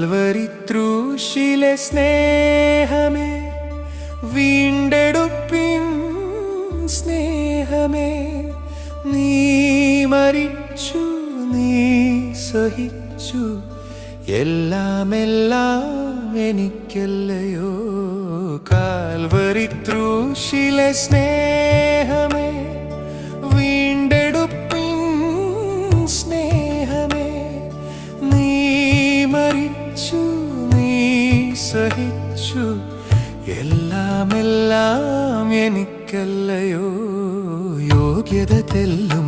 Calvary ക്രൂശിലെ സ്നേഹമേ, വീണ്ടെടുപ്പിൻ സ്നേഹമേ, നീ മരിച്ചു, നീ സഹിച്ചു, എല്ലാം എനിക്കല്ലയോ. കാൽവരി ക്രൂശിലെ സ്നേഹമേ, വീണ്ടെടുപ്പിൻ സ്നേഹമേ, നീ മരിച്ചു, നീ സഹിച്ചു, എല്ലാം എനിക്കല്ലയോ. യോഗ്യത തെല്ലും